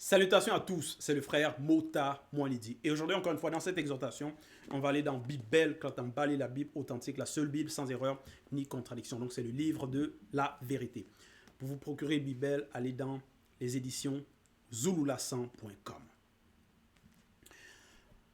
Salutations à tous, c'est le frère Mota Moualidi. Et aujourd'hui, encore une fois, dans cette exhortation, on va aller dans Bible, quand on va lire la Bible authentique, la seule Bible sans erreur ni contradiction. Donc, c'est le livre de la vérité. Pour vous procurer Bible, allez dans les éditions zululasan.com.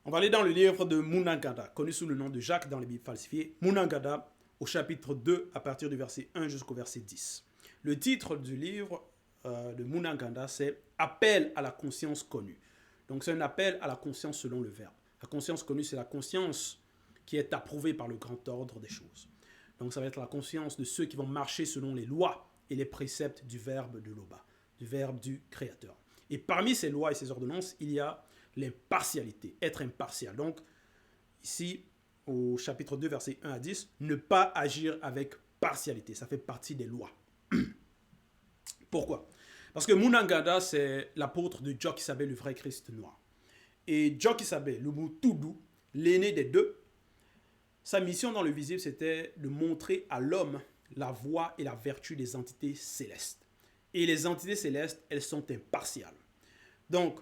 On va aller dans le livre de Munangada, connu sous le nom de Jacques dans les Bibles falsifiées. Munangada, au chapitre 2, à partir du verset 1 jusqu'au verset 10. Le titre du livre de Munangada, c'est « Appel à la conscience connue ». Donc, c'est un appel à la conscience selon le verbe. La conscience connue, c'est la conscience qui est approuvée par le grand ordre des choses. Donc, ça va être la conscience de ceux qui vont marcher selon les lois et les préceptes du verbe de Loba, du verbe du Créateur. Et parmi ces lois et ces ordonnances, il y a l'impartialité, être impartial. Donc, ici, au chapitre 2, versets 1 à 10, ne pas agir avec partialité. Ça fait partie des lois. Pourquoi? Parce que Munangada, c'est l'apôtre de Jock Isabé, le vrai Christ noir. Et Jock Isabé, le Moutoudou, l'aîné des deux, sa mission dans le visible, c'était de montrer à l'homme la voie et la vertu des entités célestes. Et les entités célestes, elles sont impartiales. Donc,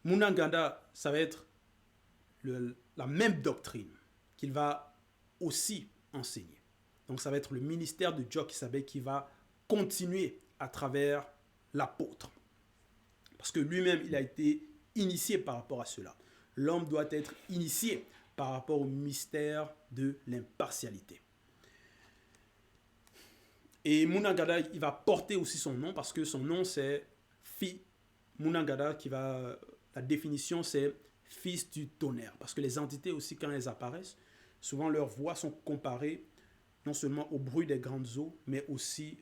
Munangada, ça va être la même doctrine qu'il va aussi enseigner. Donc, ça va être le ministère de Jock Isabé qui va continuer à travers l'apôtre. Parce que lui-même, il a été initié par rapport à cela. L'homme doit être initié par rapport au mystère de l'impartialité. Et Munangada, il va porter aussi son nom parce que son nom, c'est Munangada, la définition, c'est fils du tonnerre. Parce que les entités aussi, quand elles apparaissent, souvent leurs voix sont comparées non seulement au bruit des grandes eaux, mais aussi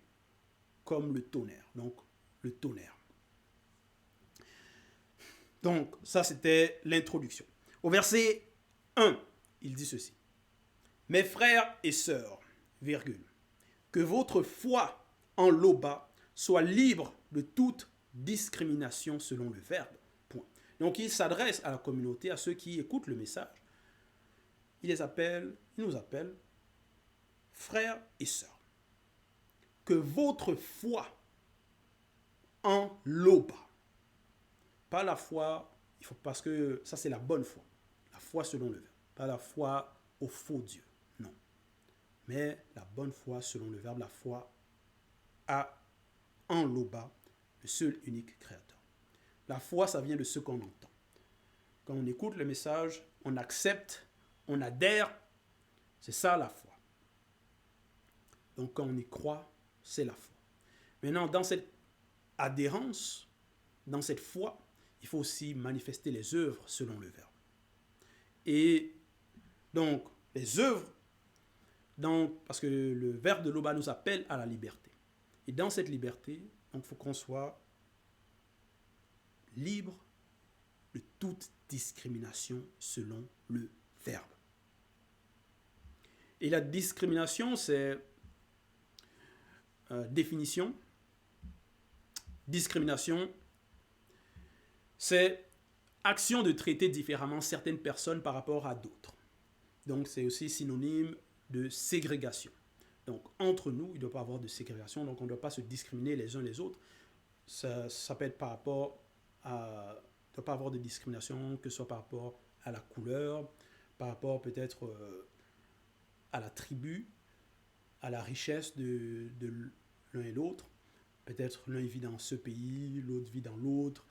comme le tonnerre. Donc, le tonnerre. Donc, ça, c'était l'introduction. Au verset 1, il dit ceci. « Mes frères et sœurs, virgule, que votre foi en Loba soit libre de toute discrimination selon le verbe. » Point. Donc, il s'adresse à la communauté, à ceux qui écoutent le message. Il nous appelle frères et sœurs. Que votre foi en Loba, pas la foi, parce que ça c'est la bonne foi, la foi selon le verbe, pas la foi au faux Dieu, non. Mais la bonne foi selon le verbe, la foi en Loba, le seul unique créateur. La foi, ça vient de ce qu'on entend. Quand on écoute le message, on accepte, on adhère, c'est ça la foi. Donc quand on y croit, c'est la foi. Maintenant, dans cette adhérence, dans cette foi, il faut aussi manifester les œuvres selon le verbe. Et donc, les œuvres, parce que le verbe de Loba nous appelle à la liberté. Et dans cette liberté, il faut qu'on soit libre de toute discrimination selon le verbe. Et la discrimination, c'est définition. Discrimination, c'est action de traiter différemment certaines personnes par rapport à d'autres. Donc, c'est aussi synonyme de ségrégation. Donc, entre nous, il ne doit pas y avoir de ségrégation, donc on ne doit pas se discriminer les uns les autres. Ça peut être par rapport à... Il ne doit pas y avoir de discrimination, que ce soit par rapport à la couleur, par rapport peut-être à la tribu, à la richesse de l'un et l'autre. Peut-être l'un vit dans ce pays, l'autre vit dans l'autre,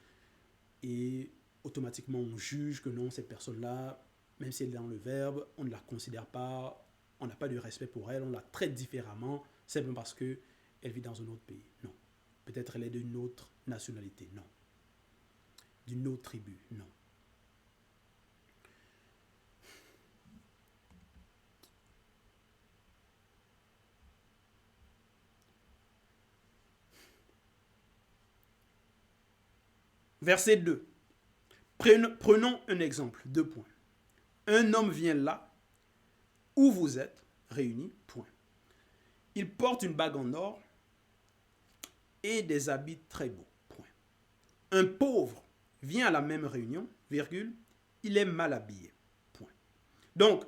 et automatiquement on juge que non, cette personne-là, même si elle est dans le verbe, on ne la considère pas, on n'a pas de respect pour elle, on la traite différemment, simplement parce qu'elle vit dans un autre pays. Non. Peut-être elle est d'une autre nationalité. Non. D'une autre tribu. Non. Verset 2. Prenons un exemple. 2 points. Un homme vient là où vous êtes réunis. Point. Il porte une bague en or et des habits très beaux. Point. Un pauvre vient à la même réunion, virgule, il est mal habillé. Point. Donc,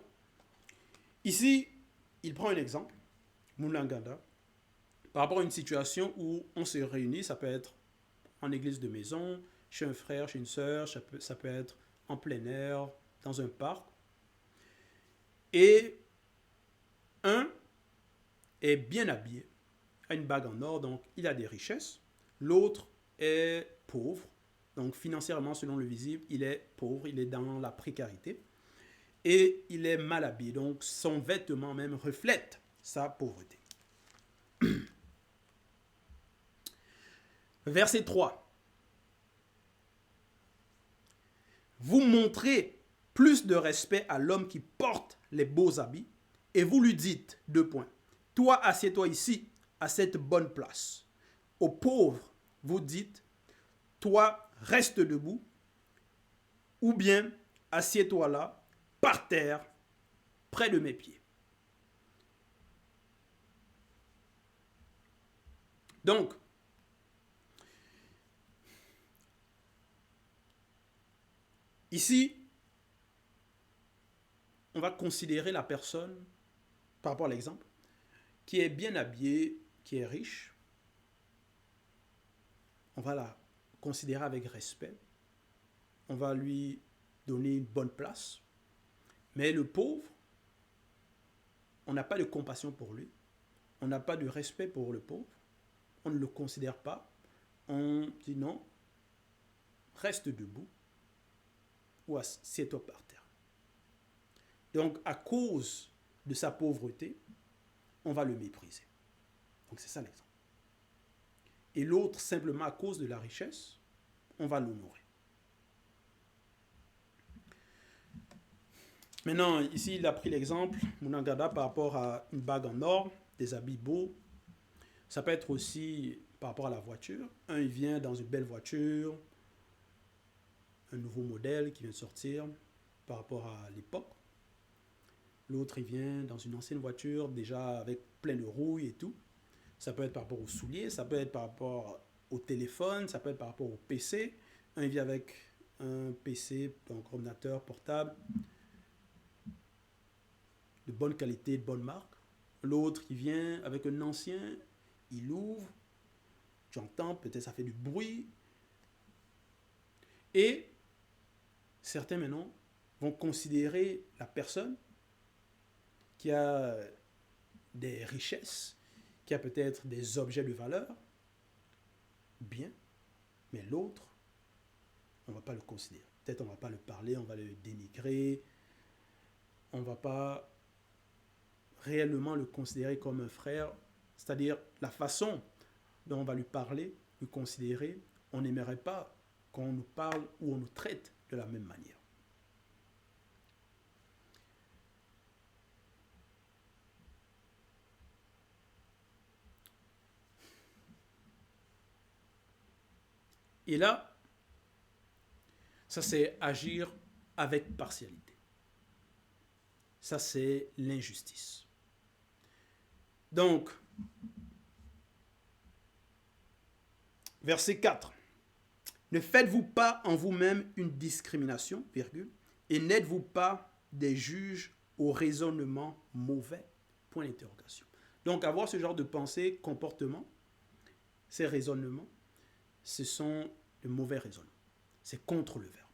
ici, il prend un exemple, Munangada, par rapport à une situation où on se réunit, ça peut être en église de maison, chez un frère, chez une sœur, ça peut être en plein air, dans un parc. Et un est bien habillé, a une bague en or, donc il a des richesses. L'autre est pauvre, donc financièrement, selon le visible, il est pauvre, il est dans la précarité. Et il est mal habillé, donc son vêtement même reflète sa pauvreté. Verset 3. Vous montrez plus de respect à l'homme qui porte les beaux habits et vous lui dites, 2 points, toi assieds-toi ici, à cette bonne place. Aux pauvres, vous dites, toi reste debout, ou bien assieds-toi là, par terre, près de mes pieds. Donc, ici, on va considérer la personne, par rapport à l'exemple, qui est bien habillée, qui est riche. On va la considérer avec respect. On va lui donner une bonne place. Mais le pauvre, on n'a pas de compassion pour lui. On n'a pas de respect pour le pauvre. On ne le considère pas. On dit non, reste debout ou assieds-toi par terre. Donc, à cause de sa pauvreté, on va le mépriser. Donc, c'est ça l'exemple. Et l'autre, simplement à cause de la richesse, on va l'honorer. Maintenant, ici, il a pris l'exemple, Munagada, par rapport à une bague en or, des habits beaux. Ça peut être aussi par rapport à la voiture. Un, il vient dans une belle voiture, un nouveau modèle qui vient de sortir par rapport à l'époque. L'autre, il vient dans une ancienne voiture, déjà avec plein de rouille et tout. Ça peut être par rapport aux souliers, ça peut être par rapport au téléphone, ça peut être par rapport au PC. Un, il vient avec un PC, donc ordinateur portable, de bonne qualité, de bonne marque. L'autre, il vient avec un ancien, il ouvre, tu entends, peut-être ça fait du bruit. Et certains maintenant vont considérer la personne qui a des richesses, qui a peut-être des objets de valeur, bien, mais l'autre, on ne va pas le considérer. Peut-être on ne va pas le parler, on va le dénigrer, on ne va pas réellement le considérer comme un frère, c'est-à-dire la façon dont on va lui parler, lui considérer, on n'aimerait pas qu'on nous parle ou on nous traite de la même manière. Et là, ça c'est agir avec partialité. Ça c'est l'injustice. Donc, verset 4. Ne faites-vous pas en vous-même une discrimination, virgule, et n'êtes-vous pas des juges au raisonnement mauvais? Point d'interrogation. Donc, avoir ce genre de pensée, comportement, ces raisonnements, ce sont de mauvais raisonnements. C'est contre le verbe.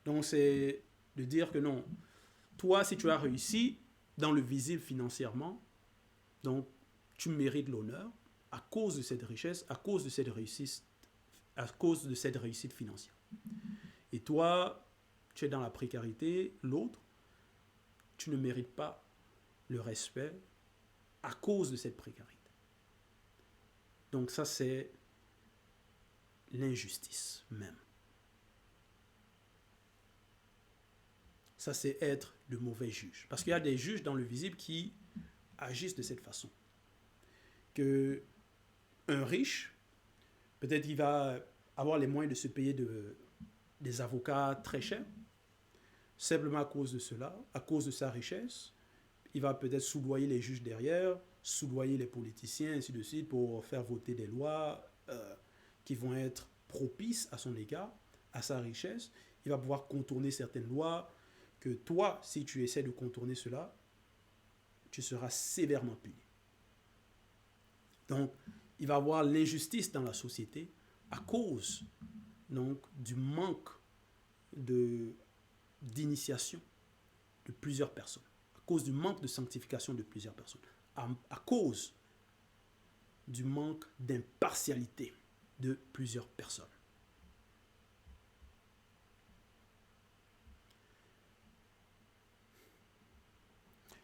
Donc, c'est de dire que non, toi, si tu as réussi dans le visible financièrement, donc tu mérites l'honneur à cause de cette richesse, à cause de cette réussite financière. Et toi, tu es dans la précarité, l'autre, tu ne mérites pas le respect à cause de cette précarité. Donc ça, c'est l'injustice même. Ça, c'est être de mauvais juge. Parce qu'il y a des juges dans le visible qui agissent de cette façon. Que un riche, peut-être il va avoir les moyens de se payer des avocats très chers, simplement à cause de cela, à cause de sa richesse. Il va peut-être soudoyer les juges derrière, soudoyer les politiciens, ainsi de suite, pour faire voter des lois qui vont être propices à son égard, à sa richesse. Il va pouvoir contourner certaines lois que toi, si tu essaies de contourner cela, tu seras sévèrement puni. Donc, il va y avoir l'injustice dans la société à cause donc, du manque d'initiation de plusieurs personnes, à cause du manque de sanctification de plusieurs personnes, à cause du manque d'impartialité de plusieurs personnes.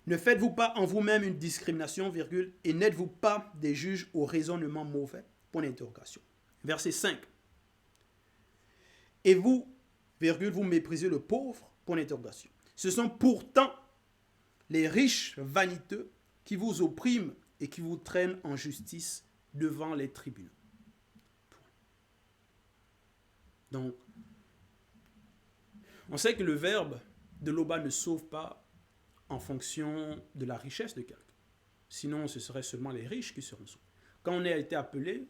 Ne faites-vous pas en vous-même une discrimination, virgule, et n'êtes-vous pas des juges au raisonnement mauvais? Point d'interrogation. Verset 5. Et vous, virgule, vous méprisez le pauvre? Point d'interrogation. Ce sont pourtant les riches vaniteux qui vous oppriment et qui vous traînent en justice devant les tribunaux. Donc, on sait que le verbe de l'Oba ne sauve pas en fonction de la richesse de quelqu'un. Sinon, ce serait seulement les riches qui seront sauvés. Quand on a été appelé,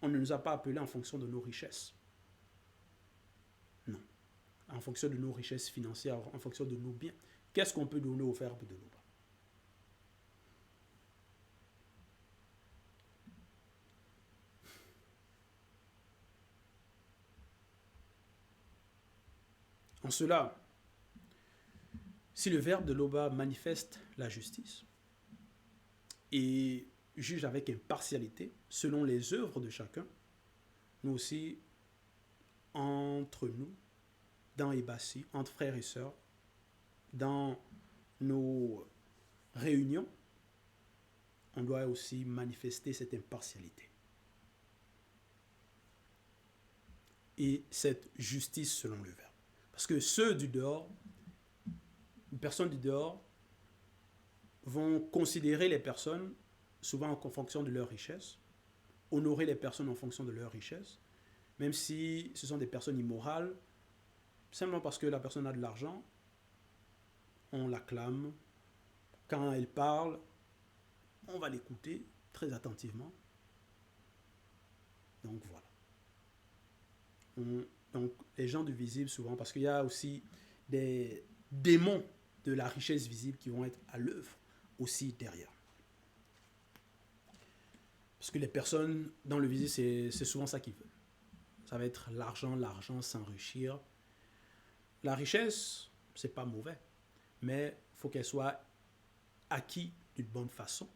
on ne nous a pas appelés en fonction de nos richesses. Non. En fonction de nos richesses financières, en fonction de nos biens. Qu'est-ce qu'on peut donner au verbe de l'Oba? En cela, si le verbe de l'Oba manifeste la justice et juge avec impartialité selon les œuvres de chacun, nous aussi, entre nous, dans Ebassi, entre frères et sœurs, dans nos réunions, on doit aussi manifester cette impartialité. Et cette justice selon le verbe. Parce que ceux du dehors, les personnes du dehors, vont considérer les personnes souvent en fonction de leur richesse, honorer les personnes en fonction de leur richesse, même si ce sont des personnes immorales, simplement parce que la personne a de l'argent, on l'acclame. Quand elle parle, on va l'écouter très attentivement. Donc voilà. Donc les gens du visible souvent, parce qu'il y a aussi des démons de la richesse visible qui vont être à l'œuvre aussi derrière. Parce que les personnes dans le visible, c'est souvent ça qu'ils veulent. Ça va être l'argent, s'enrichir. La richesse, c'est pas mauvais, mais il faut qu'elle soit acquise d'une bonne façon.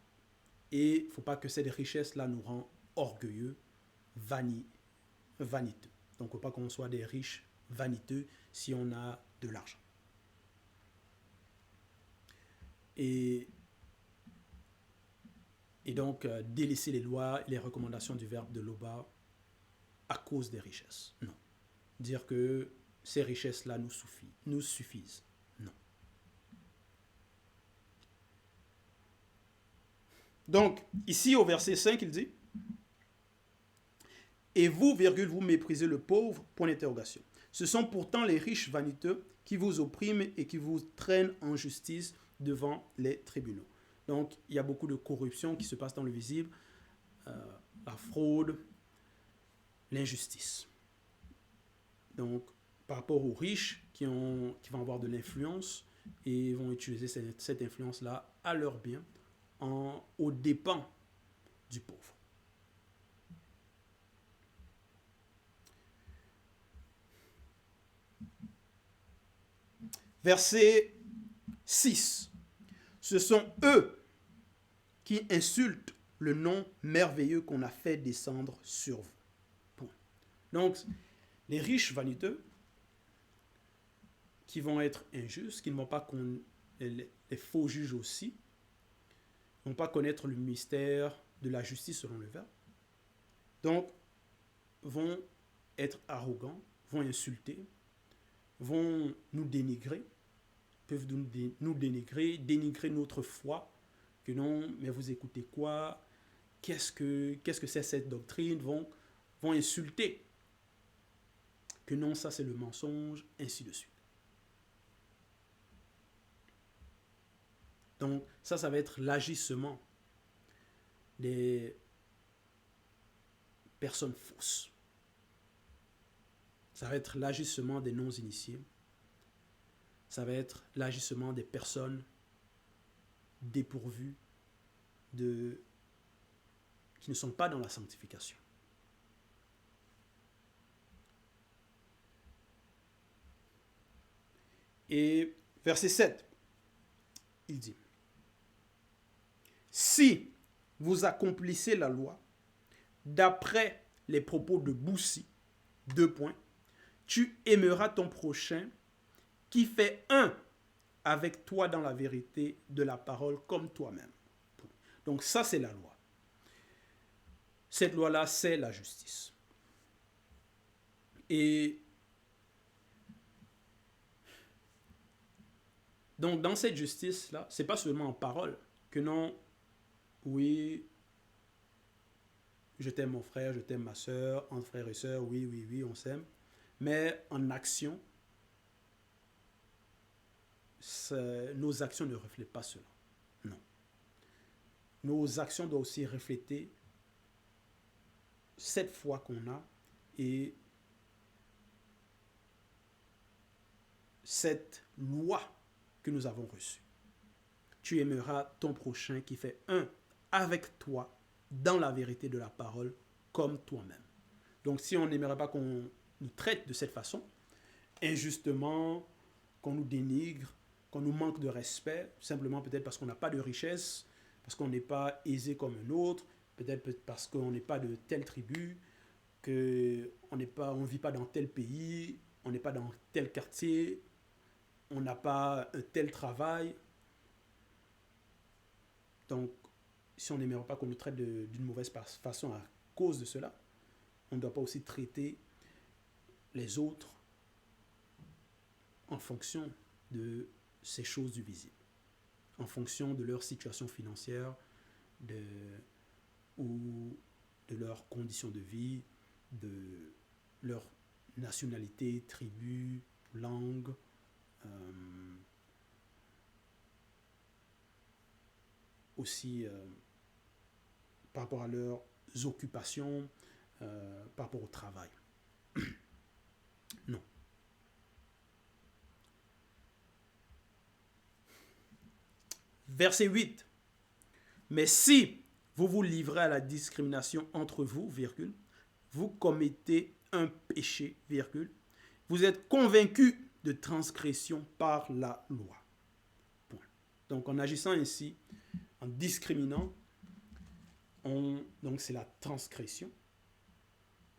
Et il ne faut pas que cette richesse-là nous rende orgueilleux, vaniteux. Donc il ne faut pas qu'on soit des riches vaniteux si on a de l'argent. Et donc, délaisser les lois et les recommandations du verbe de l'Oba à cause des richesses. Non. Dire que ces richesses-là nous suffisent. Non. Donc, ici au verset 5, il dit « Et vous, virgule, vous méprisez le pauvre, point d'interrogation. Ce sont pourtant les riches vaniteux qui vous oppriment et qui vous traînent en justice devant les tribunaux. » Donc, il y a beaucoup de corruption qui se passe dans le visible, la fraude, l'injustice. Donc, par rapport aux riches qui vont avoir de l'influence et vont utiliser cette influence-là à leur bien, aux dépens du pauvre. Verset 6. Ce sont eux qui insultent le nom merveilleux qu'on a fait descendre sur vous. Point. Donc, les riches vaniteux qui vont être injustes, qui ne vont pas les faux juges aussi, ne vont pas connaître le mystère de la justice selon le verbe, donc vont être arrogants, vont insulter, vont nous dénigrer, peuvent nous dénigrer, dénigrer notre foi, que non, mais vous écoutez quoi? Qu'est-ce que c'est cette doctrine? Vont insulter. Que non, ça c'est le mensonge, ainsi de suite. Donc ça va être l'agissement des personnes fausses. Ça va être l'agissement des non-initiés. Ça va être l'agissement des personnes dépourvues qui ne sont pas dans la sanctification. Et verset 7, il dit, si vous accomplissez la loi d'après les propos de Boussi, 2 points, tu aimeras ton prochain qui fait un avec toi dans la vérité de la parole comme toi-même. Donc ça, c'est la loi. Cette loi-là, c'est la justice. Et donc, dans cette justice-là, c'est pas seulement en parole que non, oui, je t'aime mon frère, je t'aime ma soeur, entre frères et sœurs, oui, oui, oui, on s'aime. Mais en action, nos actions ne reflètent pas cela. Non. Nos actions doivent aussi refléter cette foi qu'on a et cette loi que nous avons reçue. Tu aimeras ton prochain qui fait un avec toi dans la vérité de la parole comme toi-même. Donc si on n'aimerait pas qu'on nous traite de cette façon, injustement, qu'on nous dénigre, qu'on nous manque de respect, simplement peut-être parce qu'on n'a pas de richesse, parce qu'on n'est pas aisé comme un autre, peut-être parce qu'on n'est pas de telle tribu, qu'on ne vit pas dans tel pays, on n'est pas dans tel quartier, on n'a pas un tel travail. Donc, si on n'aimerait pas qu'on nous traite d'une mauvaise façon à cause de cela, on ne doit pas aussi traiter les autres en fonction de ces choses du visible, en fonction de leur situation financière ou de leurs conditions de vie, de leur nationalité, tribu, langue, aussi par rapport à leurs occupations, par rapport au travail. Non. Verset 8. Mais si vous vous livrez à la discrimination entre vous, virgule, vous commettez un péché, virgule, vous êtes convaincu de transgression par la loi. Point. Donc en agissant ainsi, en discriminant, donc c'est la transgression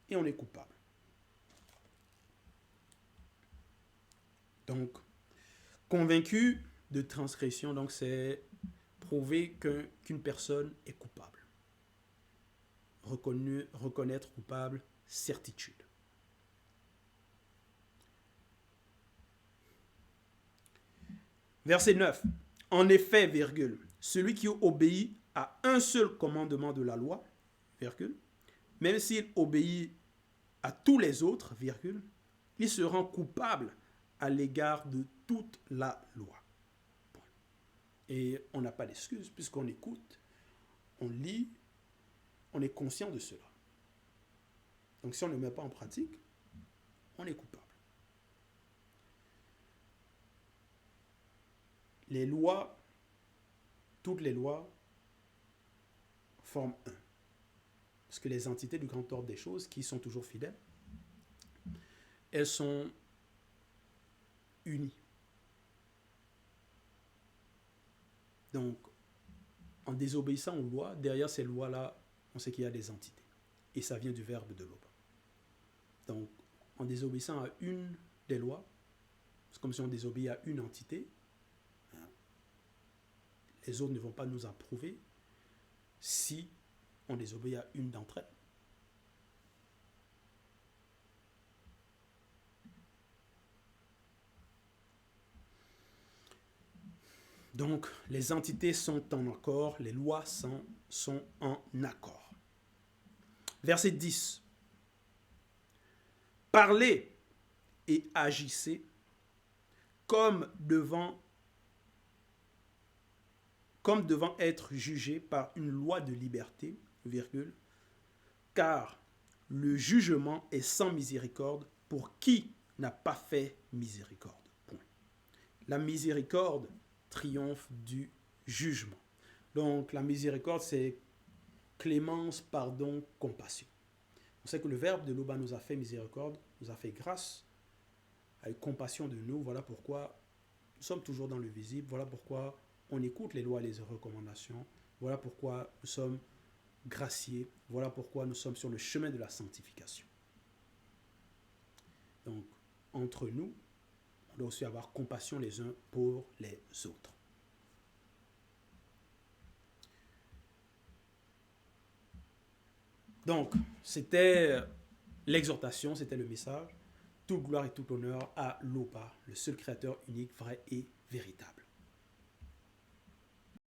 et on est coupable. Donc, convaincu de transgression, donc c'est prouver qu'une personne est coupable. Reconnaître coupable, certitude. Verset 9. En effet, virgule, celui qui obéit à un seul commandement de la loi, virgule, même s'il obéit à tous les autres, virgule, il se rend coupable à l'égard de toute la loi. Et on n'a pas d'excuse puisqu'on écoute, on lit, on est conscient de cela. Donc si on ne le met pas en pratique, on est coupable. Les lois, toutes les lois forment un. Parce que les entités du grand ordre des choses, qui sont toujours fidèles, elles sont unies. Donc, en désobéissant aux lois, derrière ces lois-là, on sait qu'il y a des entités. Et ça vient du verbe de l'Oba. Donc, en désobéissant à une des lois, c'est comme si on désobéit à une entité, les autres ne vont pas nous approuver si on désobéit à une d'entre elles. Donc, les entités sont en accord, les lois sont en accord. Verset 10. Parlez et agissez comme devant être jugés par une loi de liberté, virgule, car le jugement est sans miséricorde pour qui n'a pas fait miséricorde. Point. La miséricorde triomphe du jugement. Donc la miséricorde, c'est clémence, pardon, compassion. On sait que le verbe de l'Oba nous a fait miséricorde, nous a fait grâce, a eu compassion de nous. Voilà pourquoi nous sommes toujours dans le visible. Voilà pourquoi on écoute les lois et les recommandations. Voilà pourquoi nous sommes graciés. Voilà pourquoi nous sommes sur le chemin de la sanctification. Donc, entre nous, on doit aussi avoir compassion les uns pour les autres. Donc, c'était l'exhortation, c'était le message. Toute gloire et tout honneur à l'Opa, le seul créateur unique, vrai et véritable.